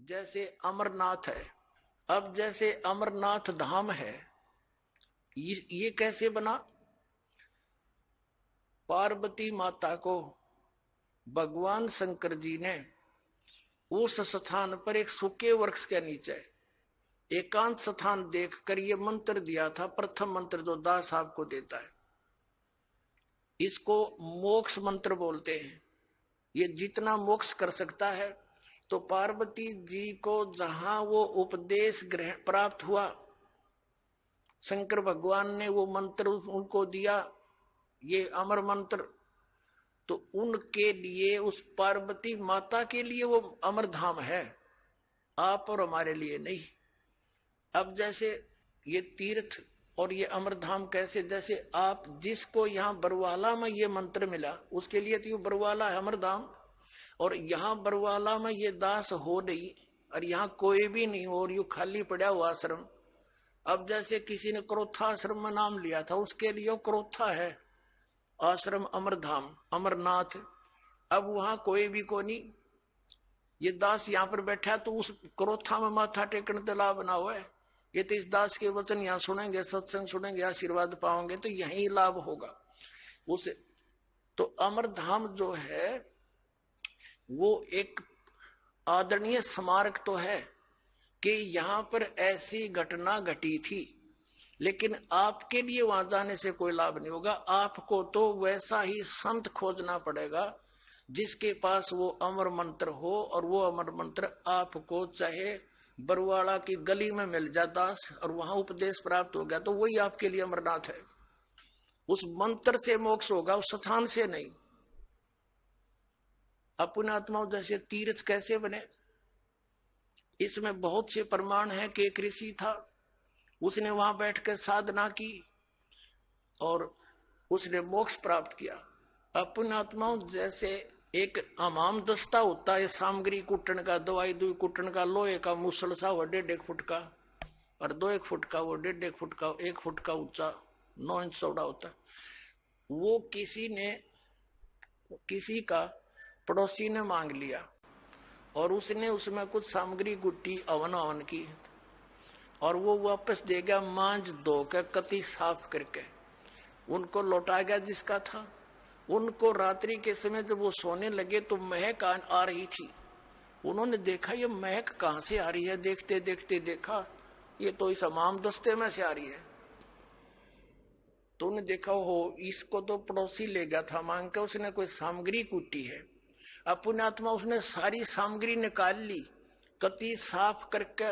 जैसे अमरनाथ है। अब जैसे अमरनाथ धाम है, ये कैसे बना? पार्वती माता को भगवान शंकर जी ने उस स्थान पर एक सूखे वृक्ष के नीचे एकांत स्थान देखकर ये मंत्र दिया था। प्रथम मंत्र जो दास साहब को देता है, इसको मोक्ष मंत्र बोलते हैं। ये जितना मोक्ष कर सकता है। तो पार्वती जी को जहां वो उपदेश ग्रहण प्राप्त हुआ, शंकर भगवान ने वो मंत्र उनको दिया, ये अमर मंत्र, तो उनके लिए, उस पार्वती माता के लिए वो अमर धाम है, आप और हमारे लिए नहीं। अब जैसे ये तीर्थ और ये अमर धाम कैसे, जैसे आप जिसको यहाँ बरवाला में ये मंत्र मिला उसके लिए तो ये बरवाला है अमर धाम, और यहाँ बरवाला में ये दास हो नहीं, और यहाँ कोई भी नहीं हो और यू खाली पड़ा हुआ आश्रम। अब जैसे किसी ने क्रोथा आश्रम में नाम लिया था, उसके लिए क्रोथा है आश्रम अमरधाम अमरनाथ। अब वहां कोई भी को नहीं, ये दास यहाँ पर बैठा तो उस क्रोथा में माथा टेकने तला बना हुआ है। ये तो इस दास के वचन यहाँ सुनेंगे, सत्संग सुनेंगे, आशीर्वाद पाओगे तो यही लाभ होगा उसे। तो अमरधाम जो है वो एक आदरणीय स्मारक तो है कि यहां पर ऐसी घटना घटी थी, लेकिन आपके लिए वहां जाने से कोई लाभ नहीं होगा। आपको तो वैसा ही संत खोजना पड़ेगा जिसके पास वो अमर मंत्र हो, और वो अमर मंत्र आपको चाहे बरवाड़ा की गली में मिल जाए दास, और वहां उपदेश प्राप्त हो गया तो वही आपके लिए अमरनाथ है। उस मंत्र से मोक्ष होगा, उस स्थान से नहीं। अपने आत्माओं जैसे तीर्थ कैसे बने, इसमें बहुत से प्रमाण है कि एक ऋषि था, उसने वहां बैठकर साधना की और उसने मोक्ष प्राप्त किया। अपने आत्माओं जैसे एक हमाम दस्ता होता है सामग्री कुटन का, दवाई दुई कुटन का, लोहे का मुसल सा वो 1.5 फुट का, और 2 फुट का, वो 1.5 फुट का, 1 फुट का ऊंचा, 9 इंच चौड़ा होता है। वो किसी का पड़ोसी ने मांग लिया और उसने उसमें कुछ सामग्री गुट्टी अवन की, और वो वापस दे गया मांझ धो के कति साफ करके, उनको लौटा गया जिसका था। उनको रात्रि के समय जब वो सोने लगे तो महक आ रही थी। उन्होंने देखा ये महक कहां से आ रही है, देखते देखते देखा ये तो इस हमाम दस्ते में से आ रही है। तो उन्हें देखा हो इसको तो पड़ोसी ले गया था मांग के, उसने कोई सामग्री कूटी है। अब पुण्यात्मा उसने सारी सामग्री निकाल ली, कति साफ करके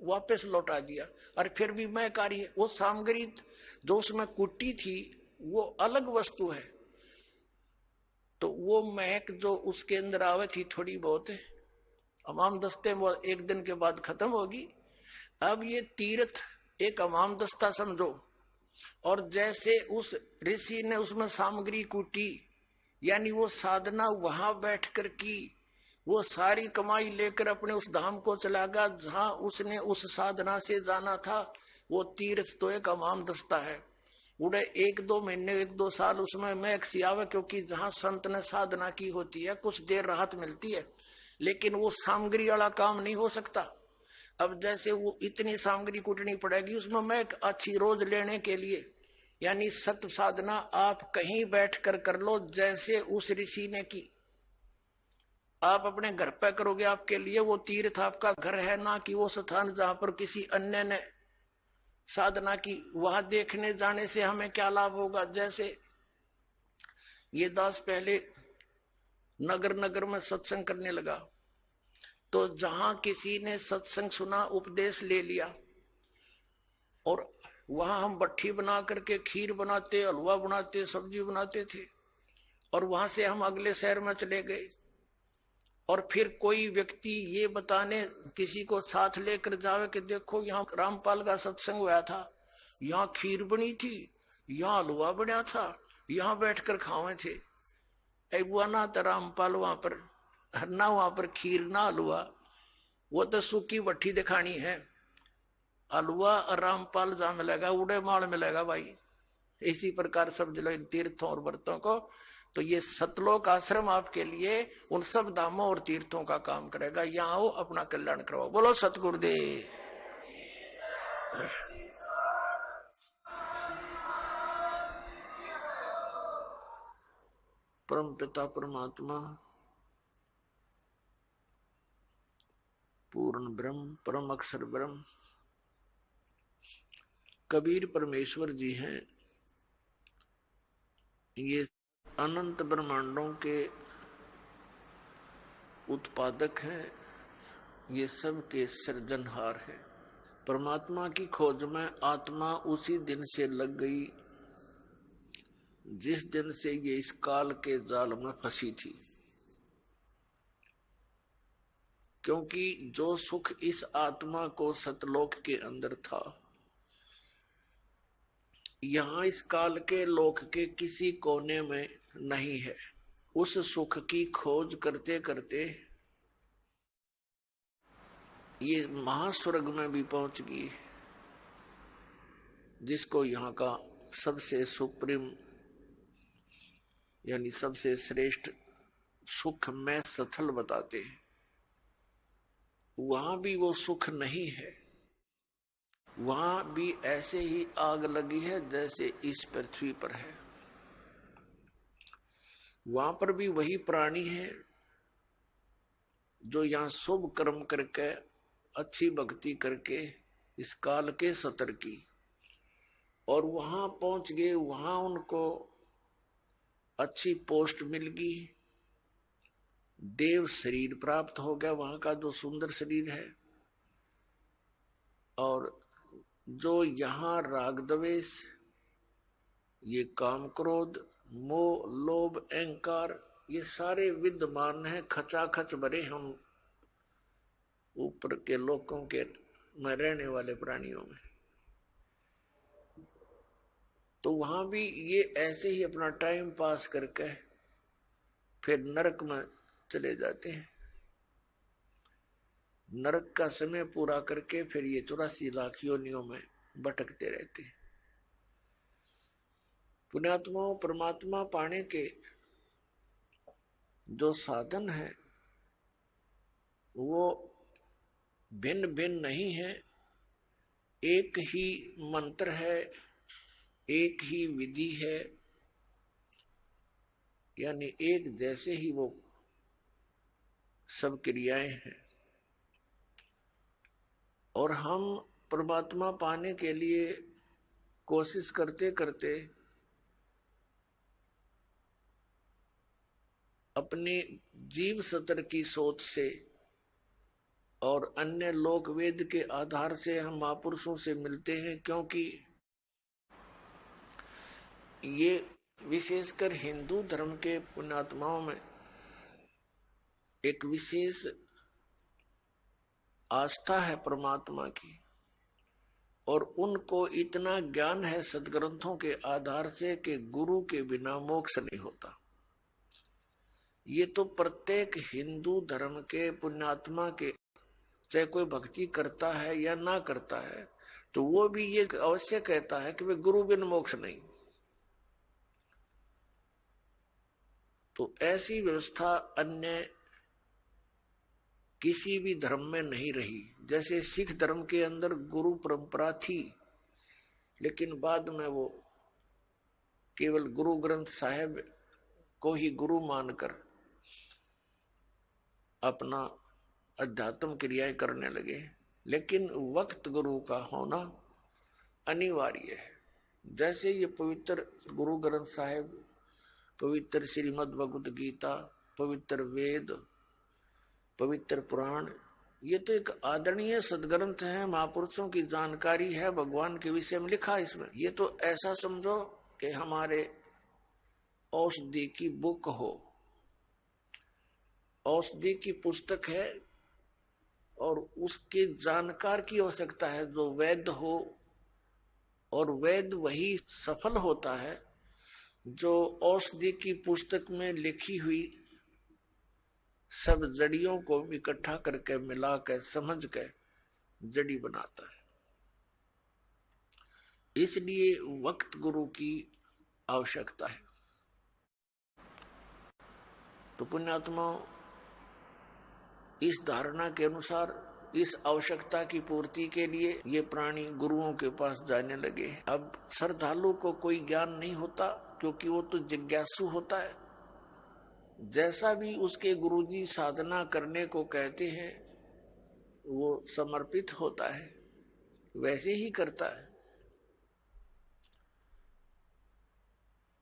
वापस लौटा दिया, और फिर भी महक आ रही है। वो सामग्री जो उसमें कुटी थी वो अलग वस्तु है, तो वो महक जो उसके अंदर आवे थी थोड़ी बहुत अमाम दस्ते में एक दिन के बाद खत्म होगी। अब ये तीर्थ एक अमाम दस्ता समझो, और जैसे उस ऋषि ने उसमें सामग्री कूटी, यानी वो साधना वहां बैठकर की, वो सारी कमाई लेकर अपने उस धाम को चला गया जहां उसने उस साधना से जाना था। वो तीर्थ तो एक अमाम दस्ता है, उड़े 1-2 महीने 1-2 साल उसमें महक सी आवे, क्योंकि जहां संत ने साधना की होती है कुछ देर राहत मिलती है, लेकिन वो सामग्री वाला काम नहीं हो सकता। अब जैसे वो इतनी सामग्री कुटनी पड़ेगी उसमें महक अच्छी रोज लेने के लिए, यानी सत्य साधना आप कहीं बैठकर कर लो जैसे उस ऋषि ने की। आप अपने घर पे करोगे, आपके लिए वो तीर्थ आपका घर है, ना कि वो स्थान जहां पर किसी अन्य ने साधना की। वहां देखने जाने से हमें क्या लाभ होगा? जैसे ये दास पहले नगर नगर में सत्संग करने लगा, तो जहां किसी ने सत्संग सुना, उपदेश ले लिया, और वहां हम भट्ठी बना करके खीर बनाते, हलवा बनाते, सब्जी बनाते थे, और वहां से हम अगले शहर में चले गए, और फिर कोई व्यक्ति ये बताने किसी को साथ लेकर जावे कि देखो यहाँ रामपाल का सत्संग हुआ था, यहाँ खीर बनी थी, यहाँ हलवा बना था, यहाँ बैठकर खावे थे। ऐ बुआ ना तो रामपाल वहां पर, ना वहां पर खीर ना हलवा, वो तो सूखी भट्ठी दिखानी है। हलवा और रामपाल जहां मिलेगा उड़े माल मिलेगा भाई। इसी प्रकार समझ लो इन तीर्थों और व्रतों को, तो ये सतलोक आश्रम आपके लिए उन सब धामों और तीर्थों का काम करेगा। यहाँ आओ, अपना कल्याण करवाओ। बोलो सतगुरुदेव। परम पिता परमात्मा पूर्ण ब्रह्म परम अक्षर ब्रह्म कबीर परमेश्वर जी हैं। ये अनंत ब्रह्मांडों के उत्पादक हैं, ये सब के सृजनहार हैं। परमात्मा की खोज में आत्मा उसी दिन से लग गई जिस दिन से ये इस काल के जाल में फंसी थी। क्योंकि जो सुख इस आत्मा को सतलोक के अंदर था, यहां इस काल के लोक के किसी कोने में नहीं है। उस सुख की खोज करते करते ये महास्वर्ग में भी पहुंच गई, जिसको यहाँ का सबसे सुप्रीम यानी सबसे श्रेष्ठ सुख में सथल बताते हैं। वहां भी वो सुख नहीं है, वहां भी ऐसे ही आग लगी है जैसे इस पृथ्वी पर है। वहां पर भी वही प्राणी है जो यहां शुभ कर्म करके अच्छी भक्ति करके इस काल के सतर की, और वहां पहुंच गए। वहां उनको अच्छी पोस्ट मिल गई, देव शरीर प्राप्त हो गया, वहां का जो सुंदर शरीर है। और जो यहाँ राग द्वेष, ये काम क्रोध मोह लोभ अहंकार, ये सारे विद्यमान है, खचाखच भरे हम ऊपर के लोकों के में रहने वाले प्राणियों में। तो वहां भी ये ऐसे ही अपना टाइम पास करके फिर नरक में चले जाते हैं। नरक का समय पूरा करके फिर ये 84 लाख योनियों में भटकते रहते हैं। पुण्यात्माओं, परमात्मा पाने के जो साधन है वो भिन्न भिन्न नहीं है। एक ही मंत्र है, एक ही विधि है, यानी एक जैसे ही वो सब क्रियाएं हैं। और हम परमात्मा पाने के लिए कोशिश करते करते अपने जीव सतर की सोच से और अन्य लोक वेद के आधार से हम महापुरुषों से मिलते हैं। क्योंकि ये विशेषकर हिंदू धर्म के पुण्यात्माओं में एक विशेष आस्था है परमात्मा की, और उनको इतना ज्ञान है सदग्रंथों के आधार से कि गुरु के बिना मोक्ष नहीं होता। ये तो प्रत्येक हिंदू धर्म के पुण्यात्मा के, चाहे कोई भक्ति करता है या ना करता है, तो वो भी ये अवश्य कहता है कि वे गुरु बिन मोक्ष नहीं। तो ऐसी व्यवस्था अन्य किसी भी धर्म में नहीं रही। जैसे सिख धर्म के अंदर गुरु परंपरा थी, लेकिन बाद में वो केवल गुरु ग्रंथ साहिब को ही गुरु मानकर अपना अध्यात्म क्रियाएं करने लगे। लेकिन वक्त गुरु का होना अनिवार्य है। जैसे ये पवित्र गुरु ग्रंथ साहिब, पवित्र श्रीमद् भगवत गीता, पवित्र वेद, पवित्र पुराण, ये तो एक आदरणीय सदग्रंथ है, महापुरुषों की जानकारी है, भगवान के विषय में लिखा है इसमें। ये तो ऐसा समझो कि हमारे औषधि की बुक हो, औषधि की पुस्तक है, और उसके जानकार की आवश्यकता है जो वैद्य हो। और वैद्य वही सफल होता है जो औषधि की पुस्तक में लिखी हुई सब जड़ियों को इकट्ठा करके मिलाकर समझ कर जड़ी बनाता है। इसलिए वक्त गुरु की आवश्यकता है। तो पुण्यात्मा इस धारणा के अनुसार इस आवश्यकता की पूर्ति के लिए ये प्राणी गुरुओं के पास जाने लगे। अब श्रद्धालु को कोई ज्ञान नहीं होता, क्योंकि वो तो जिज्ञासु होता है। जैसा भी उसके गुरुजी साधना करने को कहते हैं वो समर्पित होता है, वैसे ही करता है।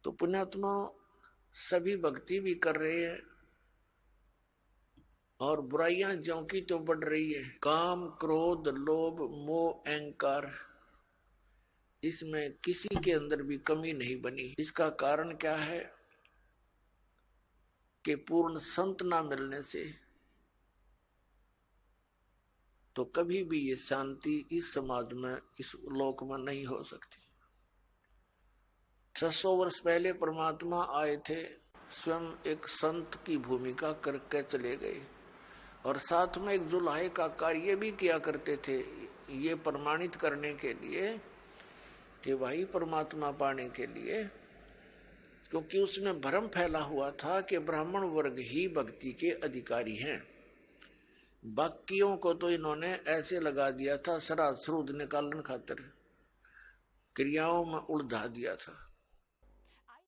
तो पुण्यात्मा सभी भक्ति भी कर रहे हैं और बुराइयां ज्यों की तो बढ़ रही है। काम, क्रोध, लोभ, मोह, अहंकार, इसमें किसी के अंदर भी कमी नहीं बनी। इसका कारण क्या है कि पूर्ण संत ना मिलने से तो कभी भी ये शांति इस समाज में, इस लोक में नहीं हो सकती। 600 वर्ष पहले परमात्मा आए थे, स्वयं एक संत की भूमिका करके चले गए और साथ में एक जुलाहे का कार्य भी किया करते थे, ये प्रमाणित करने के लिए कि भाई परमात्मा पाने के लिए, क्योंकि उसमें भ्रम फैला हुआ था कि ब्राह्मण वर्ग ही भक्ति के अधिकारी हैं। बाकियों को तो इन्होंने ऐसे लगा दिया था, श्राद्ध सूद निकालन खातिर क्रियाओं में उलझा दिया था।